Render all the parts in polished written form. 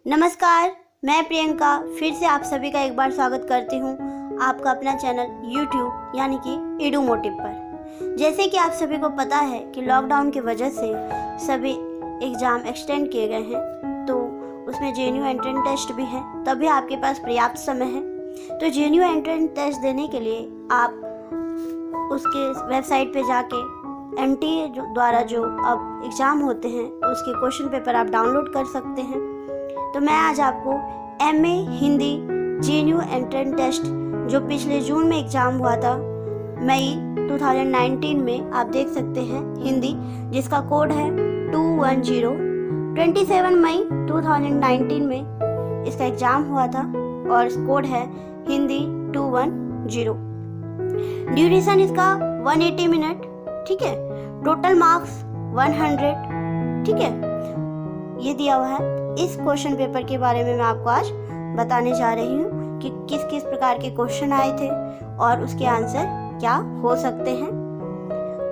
नमस्कार, मैं प्रियंका फिर से आप सभी का एक बार स्वागत करती हूँ आपका अपना चैनल YouTube यानी कि एडू मोटिव पर। जैसे कि आप सभी को पता है कि लॉकडाउन की वजह से सभी एग्ज़ाम एक्सटेंड किए गए हैं, तो उसमें JNU एंट्रेंस टेस्ट भी है, तभी आपके पास पर्याप्त समय है। तो JNU एंट्रेंस टेस्ट देने के लिए आप उसके वेबसाइट पे जाके MTA द्वारा जो अब एग्ज़ाम होते हैं उसके क्वेश्चन पेपर आप डाउनलोड कर सकते हैं। तो मैं आज आपको MA Hindi JNU entrance test जो पिछले जून में एग्ज़ाम हुआ था मई 2019 में, आप देख सकते हैं हिंदी, जिसका कोड है 210। 27 मई 2019 में इसका एग्ज़ाम हुआ था और कोड है हिंदी 210। ड्यूरेशन इसका 180 मिनट, ठीक है। टोटल मार्क्स 100, ठीक है, ये दिया हुआ है। इस क्वेश्चन पेपर के बारे में मैं आपको आज बताने जा रही हूँ कि किस किस प्रकार के क्वेश्चन आए थे और उसके आंसर क्या हो सकते हैं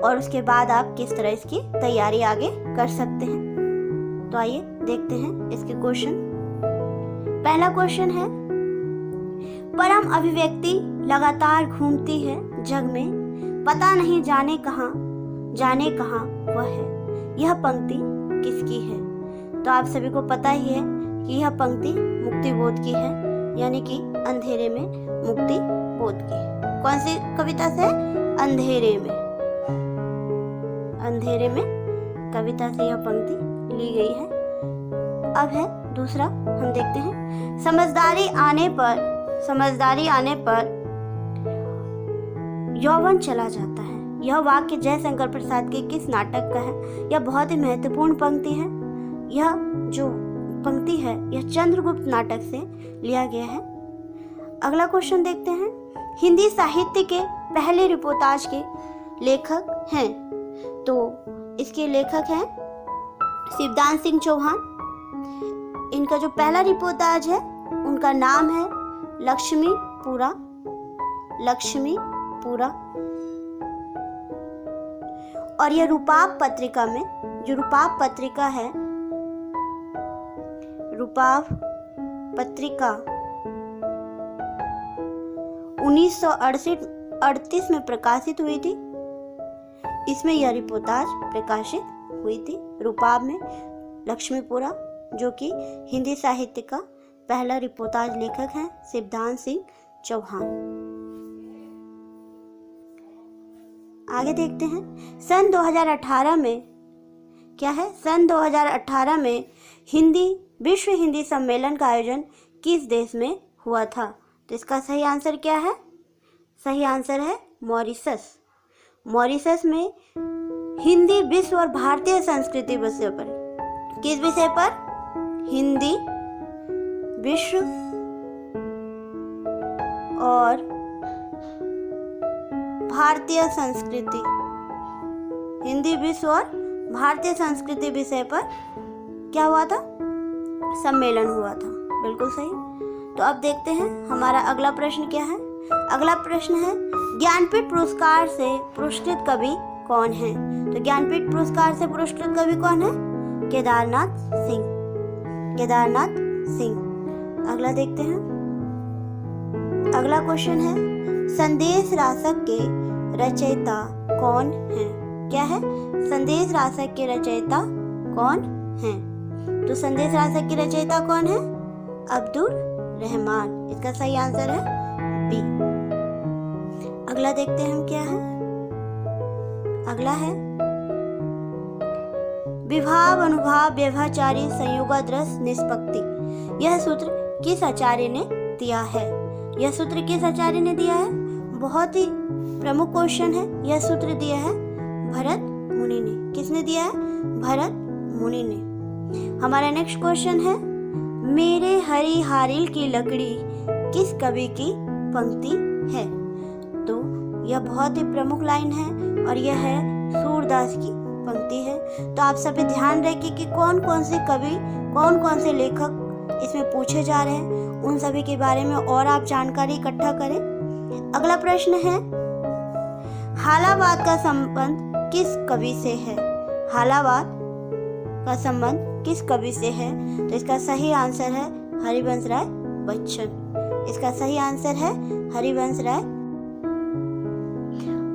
और उसके बाद आप किस तरह इसकी तैयारी आगे कर सकते हैं। तो आइए देखते हैं इसके क्वेश्चन। पहला क्वेश्चन है, परम अभिव्यक्ति लगातार घूमती है जग में, पता नहीं जाने कहाँ वह है, यह पंक्ति किसकी है। तो आप सभी को पता ही है कि यह पंक्ति मुक्ति बोध की है, यानी कि अंधेरे में मुक्ति बोध की। कौन सी कविता से? अंधेरे में कविता से यह पंक्ति ली गई है। अब है दूसरा, हम देखते हैं, समझदारी आने पर यौवन चला जाता है। यह वाक्य जयशंकर प्रसाद के किस नाटक का है? यह बहुत ही महत्वपूर्ण पंक्ति है। यह जो पंक्ति है यह चंद्रगुप्त नाटक से लिया गया है। अगला क्वेश्चन देखते हैं, हिंदी साहित्य के पहले रिपोर्टाज के लेखक हैं। तो इसके लेखक हैं शिवदान सिंह चौहान। इनका जो पहला रिपोर्टाज है उनका नाम है लक्ष्मीपुरा। और यह रूपाप पत्रिका में, जो रूपाप पत्रिका है, रूपाप पत्रिका 1938 में प्रकाशित हुई थी। इसमें यह रिपोर्टाज प्रकाशित हुई थी रूपाप में। लक्ष्मीपुरा जो कि हिंदी साहित्य का पहला रिपोर्टाज लेखक हैं शिवदान सिंह चौहान। आगे देखते हैं, सन 2018 में क्या है? सन 2018 में विश्व हिंदी सम्मेलन का आयोजन किस देश में हुआ था? तो इसका सही आंसर क्या है? सही आंसर है मॉरिशस। मॉरिशस में हिंदी विश्व और भारतीय संस्कृति विषय पर, किस विषय पर? हिंदी विश्व और भारतीय संस्कृति, हिंदी विश्व और भारतीय संस्कृति विषय पर क्या हुआ था? सम्मेलन हुआ था। बिल्कुल सही। तो अब देखते हैं हमारा अगला प्रश्न क्या है। अगला प्रश्न है, ज्ञानपीठ पुरस्कार से पुरस्कृत कवि कौन है? तो ज्ञानपीठ पुरस्कार से पुरस्कृत कवि कौन है? केदारनाथ सिंह। अगला देखते हैं। अगला क्वेश्चन है, संदेश रासक के रचयिता कौन है? क्या है? संदेश रासक के रचयिता कौन है? तो संदेश रासक की रचयिता कौन है? अब्दुल रहमान। इसका सही आंसर है बी। अगला देखते हैं हम क्या है। अगला है, विभाव अनुभाव व्यवहाचारी संयोगादृश निष्पत्ति, यह सूत्र किस आचार्य ने दिया है? यह सूत्र किस आचार्य ने दिया है? बहुत ही प्रमुख क्वेश्चन है। यह सूत्र दिया है भरत मुनि ने। किसने दिया है? भरत मुनि ने। हमारा नेक्स्ट क्वेश्चन है, मेरे हरी हारिल की लकड़ी किस कवि की पंक्ति है? तो यह बहुत ही प्रमुख लाइन है और यह है सूरदास की पंक्ति है। तो आप सभी ध्यान रखिए कि कौन कौन से कवि, कौन कौन से लेखक इसमें पूछे जा रहे हैं, उन सभी के बारे में और आप जानकारी इकट्ठा करें। अगला प्रश्न है, हालावाद का संबंध किस कवि से है? हालावाद का संबंध किस कवि से है? तो इसका सही आंसर है हरिवंश राय बच्चन। इसका सही आंसर है हरिवंश राय।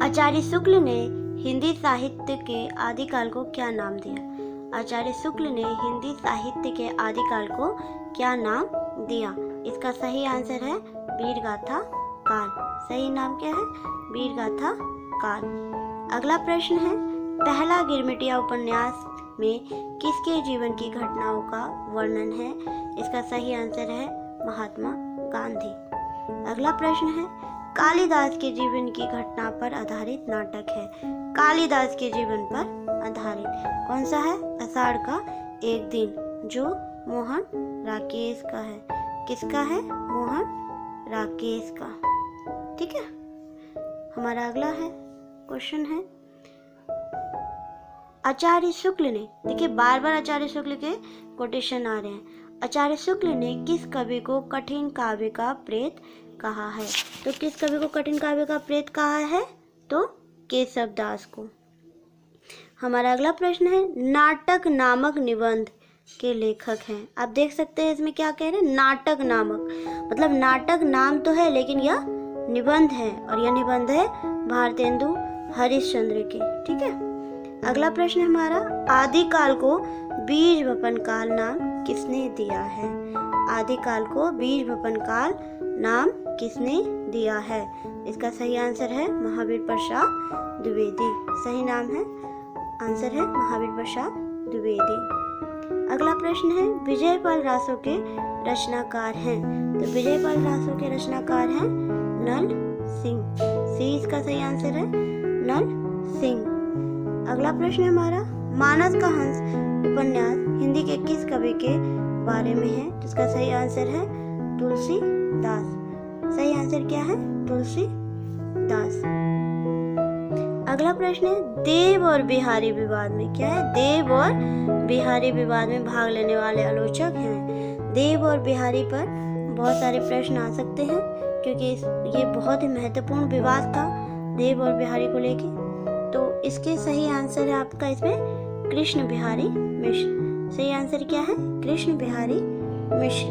आचार्य शुक्ल ने हिंदी साहित्य के आदिकाल को क्या नाम दिया? आचार्य शुक्ल ने हिंदी साहित्य के आदिकाल को क्या नाम दिया? इसका सही आंसर है वीरगाथा काल। सही नाम क्या है? वीरगाथा काल। अगला प्रश्न है, पहला गिरमिटिया उपन्यास में किसके जीवन की घटनाओं का वर्णन है? इसका सही आंसर है महात्मा गांधी। अगला प्रश्न है, कालिदास के जीवन की घटना पर आधारित नाटक है। कालिदास के जीवन पर आधारित कौन सा है? आषाढ़ का एक दिन, जो मोहन राकेश का है। किसका है? मोहन राकेश का। ठीक है। हमारा अगला है क्वेश्चन है, आचार्य शुक्ल ने, देखिए बार बार आचार्य शुक्ल के कोटेशन आ रहे हैं। आचार्य शुक्ल ने किस कवि को कठिन काव्य का प्रेत कहा है? तो किस कवि को कठिन काव्य का प्रेत कहा है? तो केशव दास को। हमारा अगला प्रश्न है, नाटक नामक निबंध के लेखक हैं। आप देख सकते हैं इसमें क्या कह रहे हैं, नाटक नामक, मतलब नाटक नाम तो है लेकिन यह निबंध है, और यह निबंध है भारतेंदु हरिश्चंद्र के। ठीक है। अगला प्रश्न हमारा, आदिकाल को बीज वपन काल नाम किसने दिया है? आदिकाल को बीज वपन काल नाम किसने दिया है? इसका सही आंसर है महावीर प्रसाद द्विवेदी। सही नाम है, आंसर है महावीर प्रसाद द्विवेदी। अगला प्रश्न है, विजयपाल रासो के रचनाकार हैं। तो विजयपाल रासो के रचनाकार हैं नल सिंह। सी इसका सही आंसर है, नल सिंह। अगला प्रश्न हमारा, मानस का हंस उपन्यास हिंदी के किस कवि के बारे में है? तो इसका सही आंसर है तुलसीदास। सही आंसर क्या है? तुलसीदास। अगला प्रश्न है, देव और बिहारी विवाद में, क्या है? देव और बिहारी विवाद में भाग लेने वाले आलोचक हैं। देव और बिहारी पर बहुत सारे प्रश्न आ सकते हैं क्योंकि ये बहुत ही महत्वपूर्ण विवाद था देव और बिहारी को लेके। तो इसके सही आंसर है आपका इसमें कृष्ण बिहारी मिश्र। सही आंसर क्या है? कृष्ण बिहारी मिश्र।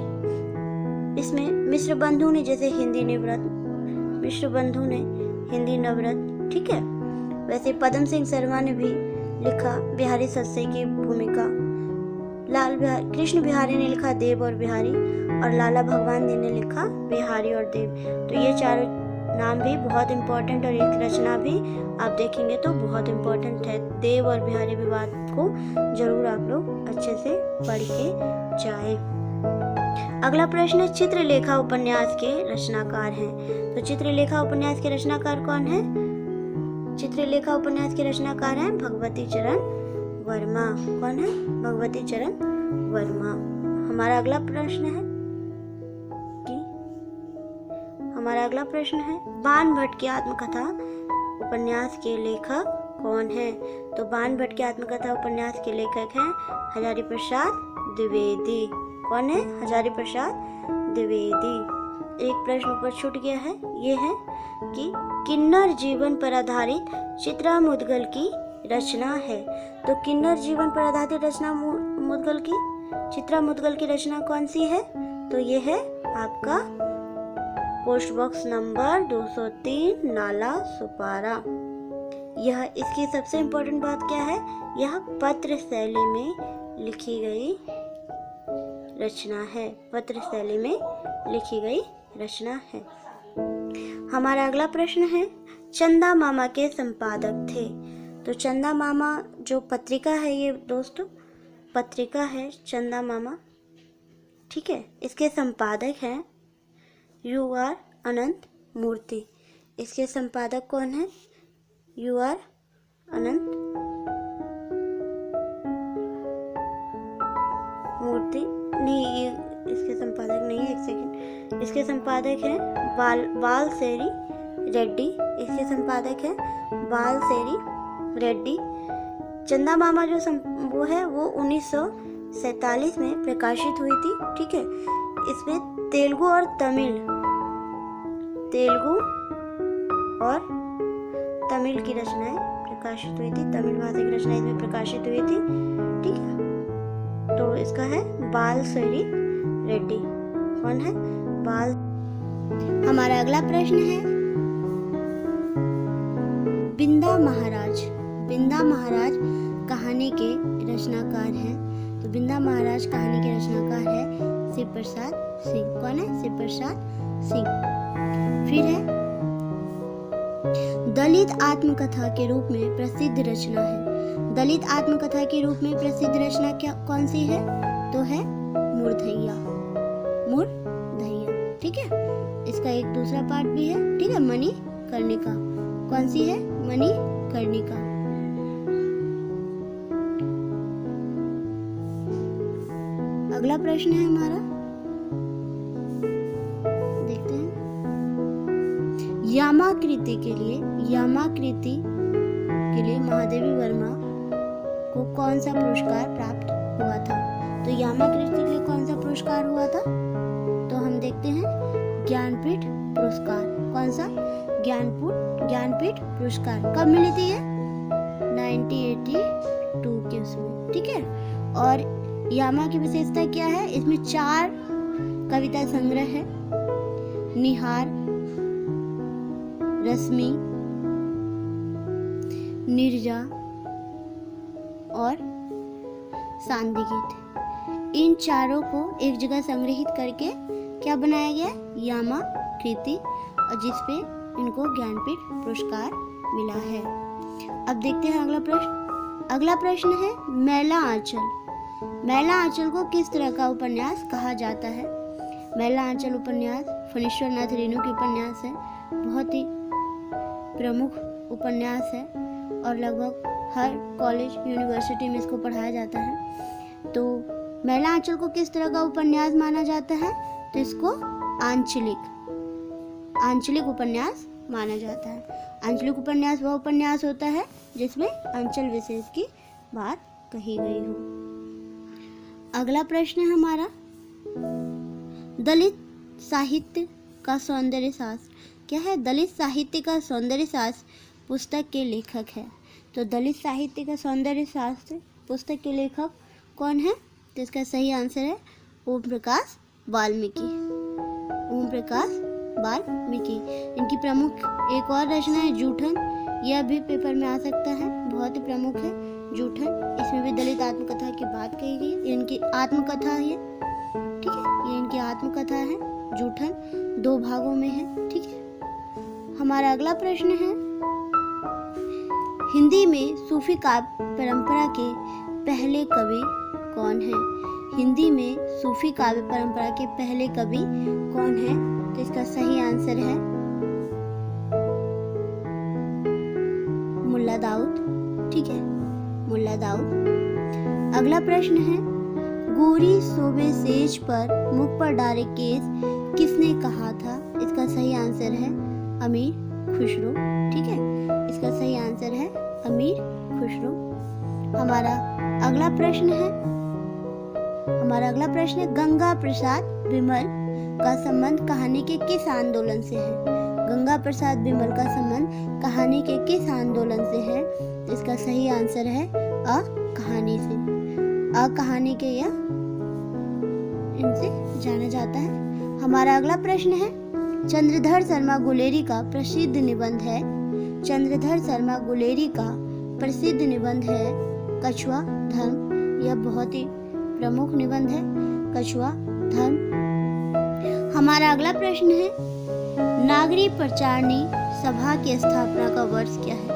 इसमें मिश्र बंधु ने, जैसे हिंदी निवृत्त, मिश्र बंधु ने हिंदी नवरत्न। ठीक है। वैसे पद्म सिंह शर्मा ने भी लिखा बिहारी सत्सई की भूमिका। कृष्ण बिहारी ने लिखा देव और बिहारी, और लाला भगवान ने लिखा बिहारी और देव। तो ये चारों नाम भी बहुत इम्पोर्टेंट, और एक रचना भी आप देखेंगे तो बहुत इम्पोर्टेंट है। देव और बिहारी विवाद को जरूर आप लोग अच्छे से पढ़ के जाएं। अगला प्रश्न है, चित्रलेखा उपन्यास के रचनाकार हैं। तो चित्रलेखा उपन्यास के रचनाकार कौन है? चित्रलेखा उपन्यास के रचनाकार हैं भगवती चरण वर्मा। कौन है? भगवती चरण वर्मा। हमारा अगला प्रश्न है, बाण भट्ट की आत्मकथा उपन्यास के लेखक कौन है? तो बाण भट्ट की आत्मकथा उपन्यास के लेखक हैं हजारी प्रसाद द्विवेदी। कौन है? हजारी प्रसाद द्विवेदी। एक प्रश्न ऊपर छूट गया है, ये है कि किन्नर जीवन पर आधारित चित्रा मुद्गल की रचना है। तो किन्नर जीवन पर आधारित रचना मुद्गल की, चित्रा मुद्गल की रचना कौन सी है? तो ये है आपका पोस्ट बॉक्स नंबर 203 नाला सुपारा। यह इसकी सबसे इम्पोर्टेंट बात क्या है? यह पत्र शैली में लिखी गई रचना है। पत्र शैली में लिखी गई रचना है। हमारा अगला प्रश्न है, चंदा मामा के संपादक थे। तो चंदा मामा जो पत्रिका है, ये दोस्तों पत्रिका है चंदा मामा। ठीक है। इसके संपादक हैं UR अनंत मूर्ति। इसके संपादक कौन है? UR अनंत मूर्ति नहीं, ये इसके संपादक नहीं है, एक सेकंड। इसके संपादक हैं बालसेरी रेड्डी। इसके संपादक हैं बालसेरी रेड्डी। चंदा मामा जो वो है वो 1947 में प्रकाशित हुई थी। ठीक है। इसमें तेलुगु और तमिल की रचनाएं प्रकाशित हुई थी। तमिल भाषा की रचनाएं इसमें प्रकाशित हुई थी। ठीक है। तो इसका है बालसरी रेड्डी। कौन है? बाल। हमारा अगला प्रश्न है बिंदा महाराज। बिंदा महाराज कहानी के रचनाकार हैं। तो बिंदा महाराज कहानी के रचनाकार है शिव प्रसाद सिंह। कौन है? शिव प्रसाद सिंह। फिर है दलित आत्मकथा के रूप में प्रसिद्ध रचना है। दलित आत्मकथा के रूप में प्रसिद्ध रचना क्या कौन सी है? तो है मुर्धैया। मुर्धैया, ठीक है। इसका एक दूसरा पार्ट भी है, ठीक है, मणिकर्णिका। कौन सी है? मणिकर्णिका। अगला प्रश्न है हमारा, देखते हैं। यामाकृति के लिए महादेवी वर्मा को कौन सा पुरस्कार प्राप्त हुआ था? तो यामाकृति के लिए कौन सा पुरस्कार हुआ था? तो हम देखते हैं ज्ञानपीठ पुरस्कार। कौन सा? ज्ञानपीठ पुरस्कार। कब मिली थी ये? 1982 के उसमें, ठीक है। और यामा की विशेषता क्या है? इसमें 4 कविता संग्रह है, निहार, रश्मि, निर्जा और सांदी गीत। इन चारों को एक जगह संग्रहित करके क्या बनाया गया? यामा कृति, और जिसपे इनको ज्ञानपीठ पुरस्कार मिला है। अब देखते हैं अगला प्रश्न। अगला प्रश्न है मैला आंचल। मैला आंचल को किस तरह का उपन्यास कहा जाता है? मैला आंचल उपन्यास फणीश्वर नाथ रेणु की उपन्यास है। बहुत ही प्रमुख उपन्यास है और लगभग हर कॉलेज यूनिवर्सिटी में इसको पढ़ाया जाता है। तो मैला आंचल को किस तरह का उपन्यास माना जाता है? तो इसको आंचलिक उपन्यास माना जाता है। आंचलिक उपन्यास वह उपन्यास होता है जिसमें अंचल विशेष की बात कही गई हो। अगला प्रश्न है हमारा, दलित साहित्य का सौंदर्य शास्त्र क्या है? दलित साहित्य का सौंदर्य शास्त्र पुस्तक के लेखक है। तो दलित साहित्य का सौंदर्य शास्त्र पुस्तक के लेखक कौन है? तो इसका सही आंसर है ओम प्रकाश वाल्मीकि। ओम प्रकाश वाल्मीकि। इनकी प्रमुख एक और रचना है जूठन। यह भी पेपर में आ सकता है, बहुत ही प्रमुख है जूठन। इसमें भी दलित आत्मकथा की बात कही गई। इनकी आत्मकथा है, ठीक है, ये इनकी आत्मकथा है जूठन। 2 भागों में है, ठीक है। हमारा अगला प्रश्न है हिंदी में सूफी काव्य परंपरा के पहले कवि कौन है? हिंदी में सूफी काव्य परंपरा के पहले कवि कौन है? तो इसका सही आंसर है मुल्ला दाऊद, ठीक है, मुल्ला दाऊद। अगला प्रश्न है गोरी सोबे सेज पर मुख पर डारे केस किसने कहा था? इसका सही आंसर है अमीर खुसरो, ठीक है, इसका सही आंसर है अमीर खुसरो। हमारा अगला प्रश्न है गंगा प्रसाद विमल का संबंध कहानी के किस आंदोलन से है? गंगा प्रसाद विमल का संबंध कहानी के किस आंदोलन से है? तो इसका सही आंसर है कहानी से। कहानी के यह इनसे जाना जाता है। हमारा अगला प्रश्न है चंद्रधर शर्मा गुलेरी का प्रसिद्ध निबंध है। चंद्रधर शर्मा गुलेरी का प्रसिद्ध निबंध है कछुआ धर्म। यह बहुत ही प्रमुख निबंध है कछुआ धर्म। हमारा अगला प्रश्न है नागरी प्रचारणी सभा की स्थापना का वर्ष क्या है?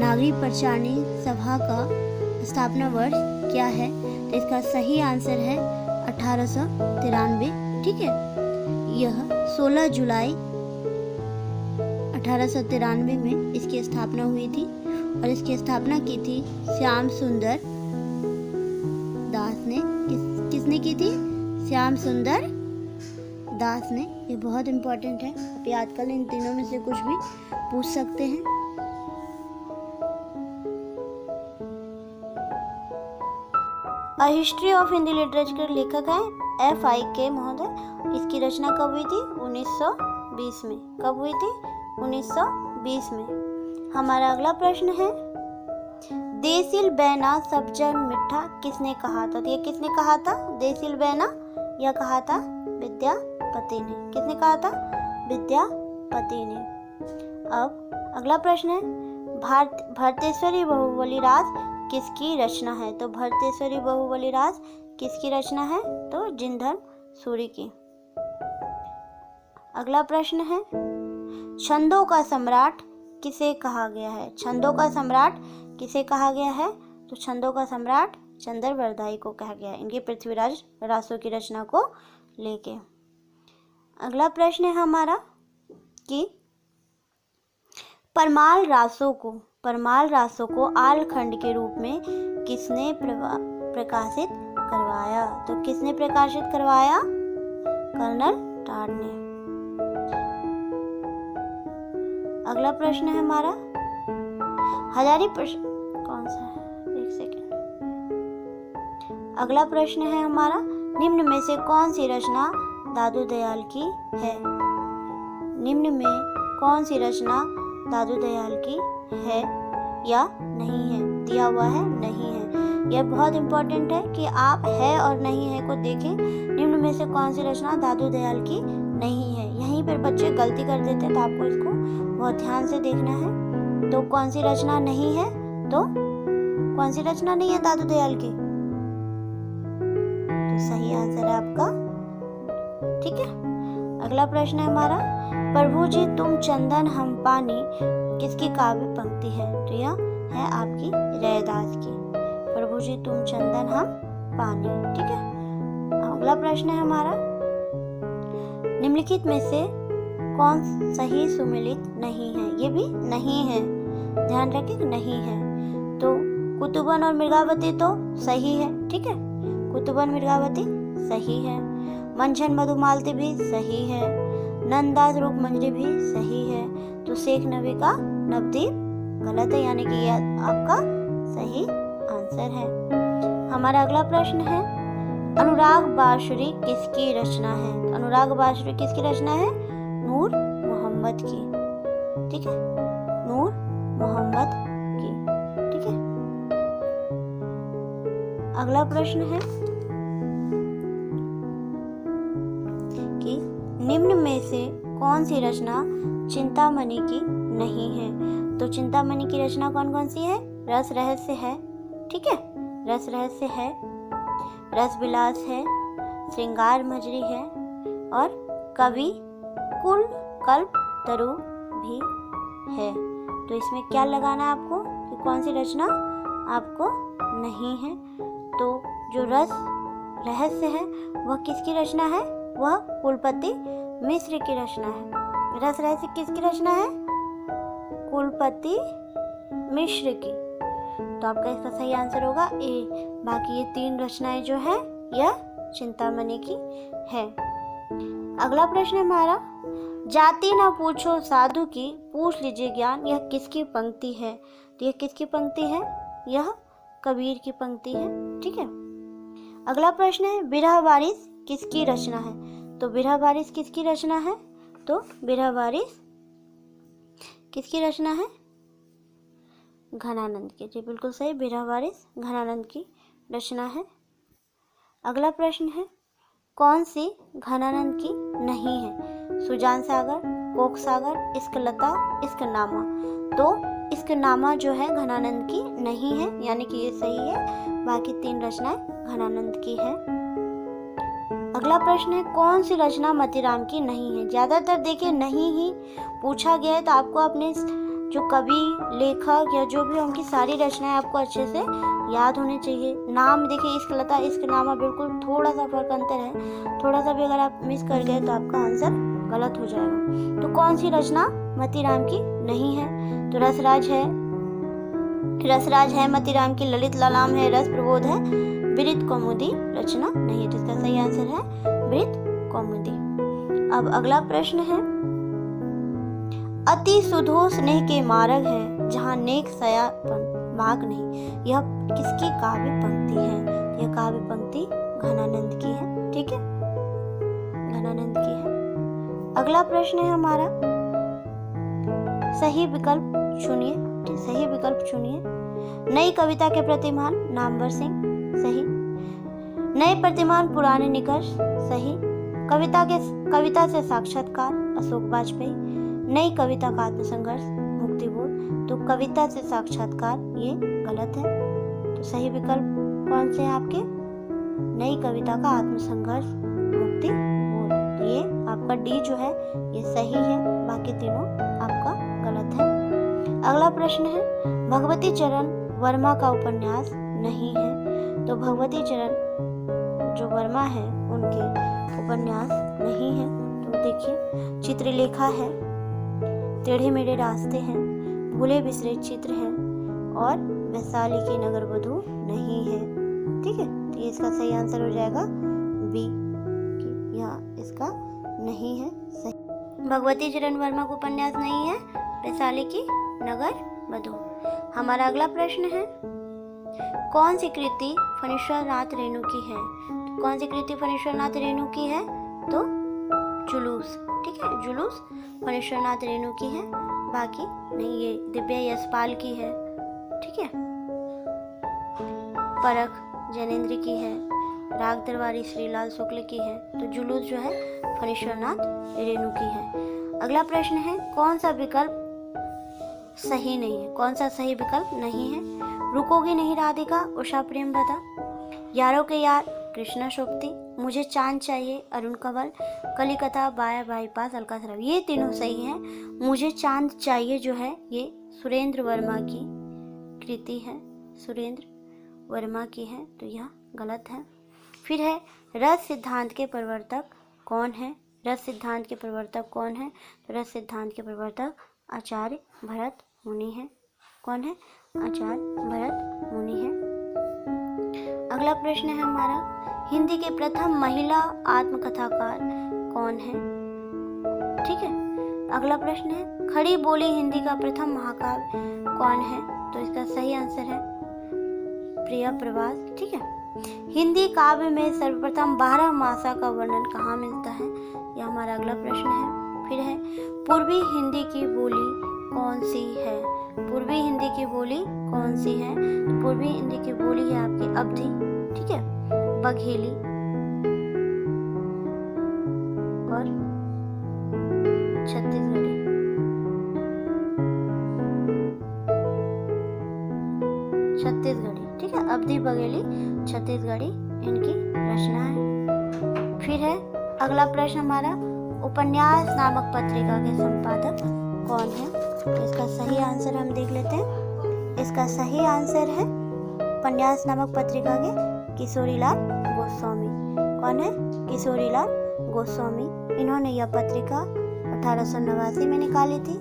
नागरी प्रचारणी सभा का स्थापना वर्ष क्या है? तो इसका सही आंसर है 1893, ठीक है। यह 16 जुलाई 1893 में इसकी स्थापना हुई थी और इसकी स्थापना की थी श्याम सुंदर दास ने। किसने की थी? श्याम सुंदर दास ने। ये बहुत इंपॉर्टेंट है, आप याद कर लें, इन तीनों में से कुछ भी पूछ सकते हैं। A history of Hindi literature के लेखक हैं F.I.K. महोदय। इसकी रचना कब हुई थी? 1920 में। कब हुई थी? 1920 में। हमारा अगला प्रश्न है देसिल बैना सब जग मिठा किसने कहा था? तो ये किसने कहा था? देसिल बैना। यह कहा था विद्यापति ने। किसने कहा था? विद्यापति ने। अब अगला प्रश्न है, भरतेश्वरी बाहुबली राज किसकी रचना है? तो भरतेश्वरी बाहुबली राज किसकी रचना है? तो जिनधन सूरी की। अगला प्रश्न है, छंदों का सम्राट किसे कहा गया है? छंदों का सम्राट किसे कहा गया है? तो छंदों का सम्राट चंद्रवरदाई को कहा गया है, इनके पृथ्वीराज रासों की रचना को लेके। अगला प्रश्न है हमारा कि परमाल रासों को आलखंड के रूप में किसने प्रकाशित करवाया? तो किसने प्रकाशित करवाया? कर्नल टाड ने। अगला प्रश्न है हमारा, हजारी प्रश्न कौन सा है? एक सेकेंड। अगला प्रश्न है हमारा, निम्न में से कौन सी रचना दादू दयाल की है? निम्न में कौन सी रचना दादू दयाल की है या नहीं है? दिया हुआ है नहीं है। यह बहुत इंपॉर्टेंट है कि आप है और नहीं है को देखें। निम्न में से कौन सी रचना दादू दयाल की नहीं है? यहीं पर बच्चे गलती कर देते हैं, तो आपको इसको बहुत ध्यान से देखना है। तो कौन सी रचना नहीं है? तो कौन सी रचना नहीं है दादू दयाल की? तो सही आंसर है आपका, ठीक है। अगला प्रश्न है हमारा, प्रभु जी तुम चंदन हम पानी किसकी काव्य पंक्ति है? तो यह है आपकी रैदास की, प्रभु जी तुम चंदन हम पानी, ठीक है। अगला प्रश्न है हमारा, निम्नलिखित में से कौन सही सुमेलित नहीं है? ये भी नहीं है, ध्यान रखें नहीं है। तो कुतुबन और मृगावती तो सही है, ठीक है, कुतुबन मृगावती सही है। मंझन मधुमालती भी सही है। नंदास रूप मंजरी भी सही है। तो शेख नबी का नवदीप गलत है, यानी कि यह आपका सही आंसर है। हमारा अगला प्रश्न है, अनुराग बांसुरी किसकी रचना है? तो अनुराग बांसुरी किसकी रचना है? नूर मोहम्मद की, ठीक है, नूर मोहम्मद की, ठीक है। अगला प्रश्न है कि निम्न में से कौन सी रचना चिंतामणि की नहीं है? तो चिंतामणि की रचना कौन कौन सी है? रस रहस्य है, ठीक है, रस रहस्य है, रस विलास है, श्रृंगार मजरी है और कवि कुल कल्प तरु भी है। तो इसमें क्या लगाना है आपको कि कौन सी रचना आपको नहीं है? तो जो रस रहस्य है वह किसकी रचना है? वह कुलपति मिश्र की रचना है। रस रहस्य किसकी रचना है? कुलपति मिश्र की। तो आपका इसका सही आंसर होगा ए। बाकी ये तीन रचनाएं जो है यह चिंतामणि की है। अगला प्रश्न हमारा, जाति ना पूछो साधु की पूछ लीजिए ज्ञान, यह किसकी पंक्ति है? तो यह किसकी पंक्ति है? यह कबीर की पंक्ति है, ठीक है। अगला प्रश्न है, बिरह बारिश किसकी रचना है? तो बिरह बारिश किसकी रचना है? तो बिरह बारिश किसकी रचना है? घनानंद की, जी बिल्कुल सही, बिरह बारिश घनानंद की रचना है। अगला प्रश्न है, कौन सी घनानंद की नहीं है? सुजान सागर, कोक सागर, इश्कलता, इश्कनामा। तो इश्कनामा जो है घनानंद की नहीं है, यानी कि ये सही है। बाकी तीन रचनाएं घनानंद की है। अगला प्रश्न है, कौन सी रचना मतीराम की नहीं है? ज्यादातर देखिए नहीं ही पूछा गया है, तो आपको अपने जो कवि लेखक या जो भी उनकी सारी रचनाएं आपको अच्छे से याद होनी चाहिए। नाम देखिए, इश्कलता, इश्कनामा, बिल्कुल थोड़ा सा फर्क अंतर है, थोड़ा सा भी अगर आप मिस कर गए तो आपका आंसर गलत हो जाएगा। तो कौन सी रचना मतीराम की नहीं है? तो रसराज है मतीराम की, ललित ललाम है, रस प्रबोध है, वृत्त कौमुदी रचना नहीं है। तो इसका सही आंसर है वृत्त कौमुदी। अब अगला प्रश्न है, अति सुधो स्नेह के मार्ग है जहाँ नेक सयापन मार्ग नहीं, यह किसकी काव्य पंक्ति है? यह काव्य पंक्ति घनानंद की है, ठीक है, घनानंद की है। अगला प्रश्न है हमारा, सही विकल्प चुनिए, सही विकल्प चुनिए। नई कविता के प्रतिमान नामवर सिंह, सही। नए प्रतिमान पुराने निकष, सही। कविता से साक्षात्कार अशोक वाजपेयी। नई कविता का आत्मसंघर्ष मुक्तिबोध, तो कविता से साक्षात्कार ये गलत है। तो सही विकल्प कौन से हैं आपके? नई कविता का आत्मसंघर्ष मुक्तिबोध, तो ये आपका डी जो है ये सही है, बाकी तीनों आपका गलत है। अगला प्रश्न है, भगवती चरण वर्मा का उपन्यास नहीं है। तो भगवती चरण जो वर्मा है उनके उपन्यास नहीं है। तो देखिए, चित्रलेखा है, टेढ़े मेढ़े रास्ते हैं, भूले बिसरे चित्र हैं और वैशाली की नगर वधू नहीं है। ठीक है, तो ये इसका सही आंसर हो जाएगा बी, यहाँ इसका नहीं है सही। भगवती चरण वर्मा का उपन्यास नहीं है, वैशाली की नगर वधू। हमारा अगला प्रश्न है, कौन सी कृति फणीश्वर नाथ रेणु की है? तो कौन सी कृति फणीश्वर नाथ रेणु की है? तो जुलूस। ठीक है, जुलूस फणीश्वर नाथ रेणु की है, बाकी नहीं। ये दिव्या यशपाल की है। ठीक है, परख जैनेन्द्र की है, राग दरबारी श्रीलाल शुक्ल की है। तो जुलूस जो है फणीश्वर नाथ रेणु की है। अगला प्रश्न है, कौन सा विकल्प सही नहीं है? कौन सा सही विकल्प नहीं है? रुकोगी नहीं राधिका उषा प्रेमवदा, यारों के यार कृष्णा शोभती, मुझे चांद चाहिए अरुण कंवल, कलिकता बाया बाईपास अलका शराब, ये तीनों सही हैं। मुझे चांद चाहिए जो है ये सुरेंद्र वर्मा की कृति है, सुरेंद्र वर्मा की है, तो यह गलत है। फिर है, रस सिद्धांत के प्रवर्तक कौन है? रस सिद्धांत के प्रवर्तक कौन है? तो रस सिद्धांत के प्रवर्तक आचार्य भरत मुनि है। कौन है? आचार्य भरत मुनि है। अगला प्रश्न है हमारा, हिंदी के प्रथम महिला आत्मकथाकार कौन है? ठीक है, अगला प्रश्न है, खड़ी बोली हिंदी का प्रथम महाकाव्य कौन है? तो इसका सही आंसर है प्रिया प्रवास। ठीक है, हिंदी काव्य में सर्वप्रथम 12 मासा का वर्णन कहाँ मिलता है? यह हमारा अगला प्रश्न है। फिर है, पूर्वी हिंदी की बोली कौन सी है? पूर्वी हिंदी की बोली कौन सी है? तो पूर्वी हिंदी की बोली है आपकी अवधी, ठीक है, बघेली और छत्तीसगढ़ी। ठीक है, अवधी बघेली छत्तीसगढ़ी इनकी रचना है। फिर है अगला प्रश्न हमारा, उपन्यास नामक पत्रिका के संपादक कौन है? तो इसका सही आंसर हम देख लेते हैं। इसका सही आंसर है उपन्यास नामक पत्रिका के किशोरीलाल गोस्वामी। कौन है? किशोरीलाल गोस्वामी। इन्होंने यह पत्रिका 1889 में निकाली थी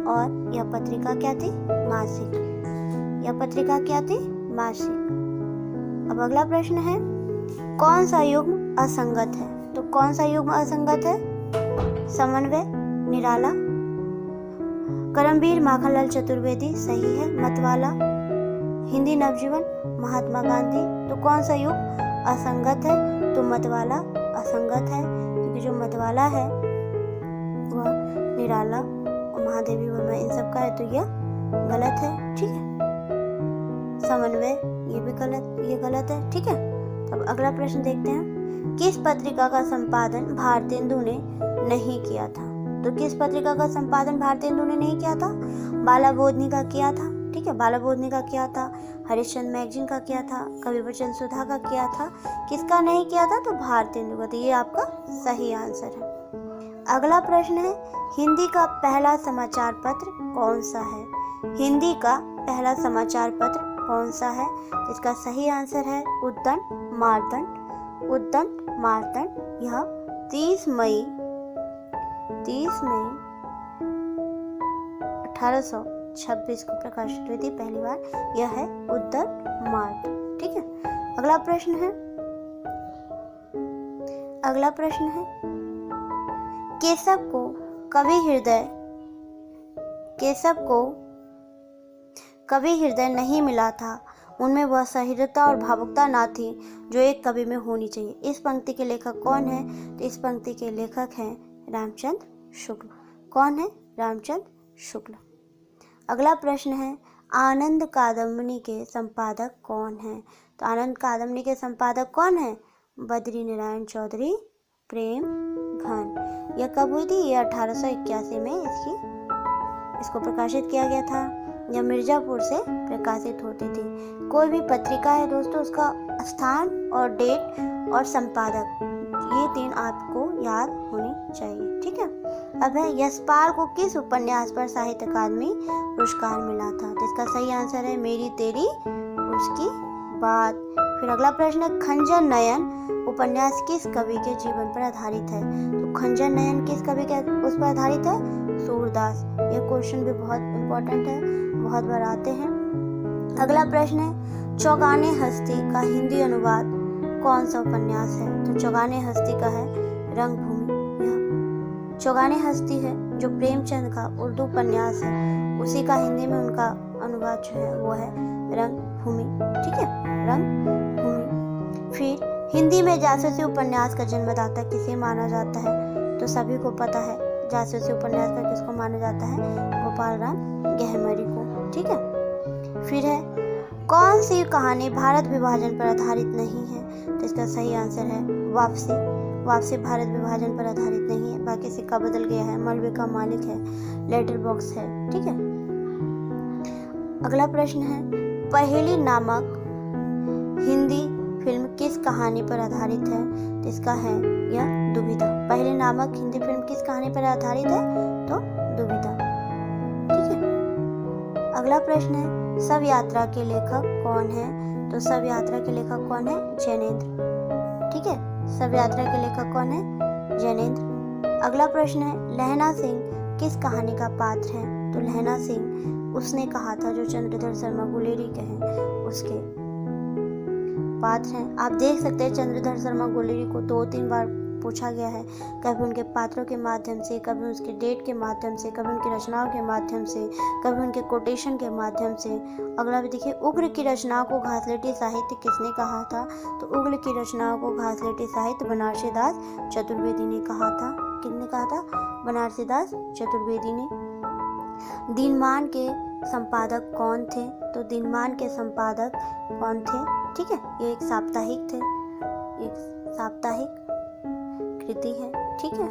और यह पत्रिका क्या थी? मासिक। यह पत्रिका क्या थी? मासिक। अब अगला प्रश्न है, कौन सा युग्म असंगत है? तो कौन सा युग्म असंगत है? समन्वय, निराला, करमवीर माखनलाल चतुर्वेदी सही है, मतवाला, हिंदी नवजीवन, महात्मा गांधी। तो कौन सा युग असंगत है? तो मतवाला असंगत है, क्योंकि जो मतवाला है वह निराला और महादेवी वर्मा इन सब का है, तो यह गलत है। ठीक है, समन्वय ये भी गलत, ये गलत है। ठीक है, अब अगला प्रश्न देखते हैं, किस पत्रिका का संपादन भारतेंदु ने नहीं किया था? तो किस पत्रिका का संपादन भारतेंदु ने नहीं किया था? बाला बोधनी का किया था। ठीक है, बाला बोधनी का किया था, हरिश्चंद्र मैगजीन का किया था, कवि वचन सुधा का किया था। किसका नहीं किया था? तो भारतेंदु का। तो ये आपका सही आंसर है। अगला प्रश्न है, हिंदी का पहला समाचार पत्र कौन सा है? हिंदी का पहला समाचार पत्र कौन सा है? इसका सही आंसर है उद्दंड मार्तंड। उद्दंड मार्तंड यह 30 मई 1826 को प्रकाशित हुई थी पहली बार। यह है उद्दंड मार्तंड। ठीक है, अगला प्रश्न है, केशव को कवि हृदय नहीं मिला था, उनमें वह सहृदयता और भावुकता ना थी जो एक कवि में होनी चाहिए। इस पंक्ति के लेखक कौन है? तो इस पंक्ति के लेखक हैं रामचंद्र शुक्ल। कौन है? रामचंद्र शुक्ल। अगला प्रश्न है, आनंद कादम्बनी के संपादक कौन हैं? तो आनंद कादम्बनी के संपादक कौन है? बद्री नारायण चौधरी प्रेमघन। यह कब हुई थी? ये 1881 में इसको प्रकाशित किया गया था। यह मिर्जापुर से प्रकाशित होती थी। कोई भी पत्रिका है दोस्तों, उसका स्थान और डेट और संपादक, ये 3 आपको याद होनी चाहिए। ठीक है। अब है, यशपाल को किस उपन्यास पर साहित्य अकादमी पुरस्कार मिला था? तो इसका सही आंसर है मेरी तेरी उसकी बात। फिर अगला प्रश्न है, खंजर नयन उपन्यास किस कवि के जीवन पर आधारित है? तो खंजर नयन किस कवि के उस पर आधारित है? सूरदास। यह क्वेश्चन भी बहुत इंपॉर्टेंट है, बहुत बार आते हैं। अगला प्रश्न है, चौगाने हस्ती का हिंदी अनुवाद कौन सा उपन्यास है? तो चौगाने हस्ती का है रंगभूमि। यह चौगाने हस्ती है जो प्रेमचंद का उर्दू उपन्यास है, उसी का हिंदी में उनका अनुवाद जो है वो है रंगभूमि। ठीक है, रंगभूमि। फिर हिंदी में जासूसी उपन्यास का जन्मदाता किसे माना जाता है? तो सभी को पता है जासूसी उपन्यास का किसको माना जाता है? गोपाल राम गहमरी को। ठीक है। फिर है, कौन सी कहानी भारत विभाजन पर आधारित नहीं है? तो इसका सही आंसर है वापसी। वापसी भारत विभाजन पर आधारित नहीं है, बाकी सिक्का बदल गया है, मलबे का मालिक है, लेटर बॉक्स है। ठीक है। अगला प्रश्न है, पहेली नामक हिंदी फिल्म किस कहानी पर आधारित है? तो इसका है यह दुविधा। पहेली नामक हिंदी फिल्म किस कहानी पर आधारित है? तो दुविधा। ठीक है। अगला प्रश्न है, शव यात्रा के लेखक कौन है? तो शव यात्रा के लेखक कौन है? जैनेंद्र। ठीक है, शव यात्रा के लेखक कौन है? जैनेंद्र। अगला प्रश्न है, लहना सिंह किस कहानी का पात्र है? तो लहना सिंह उसने कहा था जो चंद्रधर शर्मा गुलेरी के हैं उसके पात्र हैं। आप देख सकते हैं चंद्रधर शर्मा गुलेरी को 2-3 बार पूछा गया है, कभी उनके पात्रों के माध्यम से, कभी उसके डेट के माध्यम से, कभी उनकी रचनाओं के माध्यम से, कभी उनके कोटेशन के माध्यम से। अगला भी देखिए, उग्र की रचनाओं को घासलेटी साहित्य किसने कहा था? तो उग्र की रचनाओं को घासलेटी साहित्य बनारसी दास चतुर्वेदी ने कहा था। किसने कहा था? बनारसी दास चतुर्वेदी ने। दिनमान के संपादक कौन थे? तो दिनमान के संपादक कौन थे? ठीक है, ये एक साप्ताहिक थे, एक साप्ताहिक कृति है। ठीक है।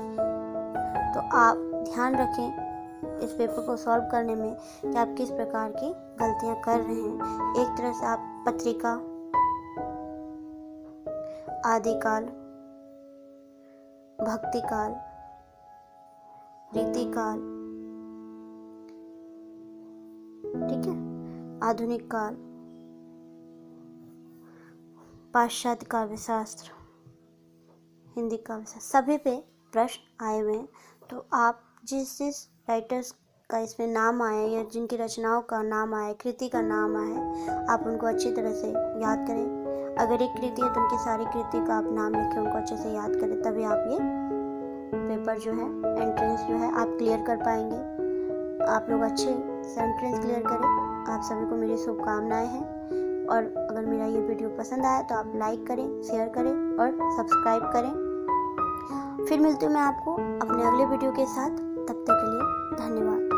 तो आप ध्यान रखें इस पेपर को सॉल्व करने में कि आप किस प्रकार की गलतियां कर रहे हैं। एक तरह से आप पत्रिका, आदिकाल, भक्तिकाल, रीतिकाल, ठीक है, आधुनिक काल, पाश्चात्य काव्यशास्त्र, हिंदी काव्यशास्त्र, सभी पे प्रश्न आए हुए हैं। तो आप जिस राइटर्स का इसमें नाम आया या जिनकी रचनाओं का नाम आया, कृति का नाम आया, आप उनको अच्छी तरह से याद करें। अगर एक कृति है तो उनकी सारी कृति का आप नाम लिखें, उनको अच्छे से याद करें, तभी आप ये पेपर जो है, एंट्रेंस जो है, आप क्लियर कर पाएंगे। आप लोग अच्छे से एंट्रेंस क्लियर करें। आप सभी को मेरी शुभकामनाएं हैं। और अगर मेरा ये वीडियो पसंद आया तो आप लाइक करें, शेयर करें और सब्सक्राइब करें। फिर मिलती हूँ मैं आपको अपने अगले वीडियो के साथ। तब तक के लिए धन्यवाद।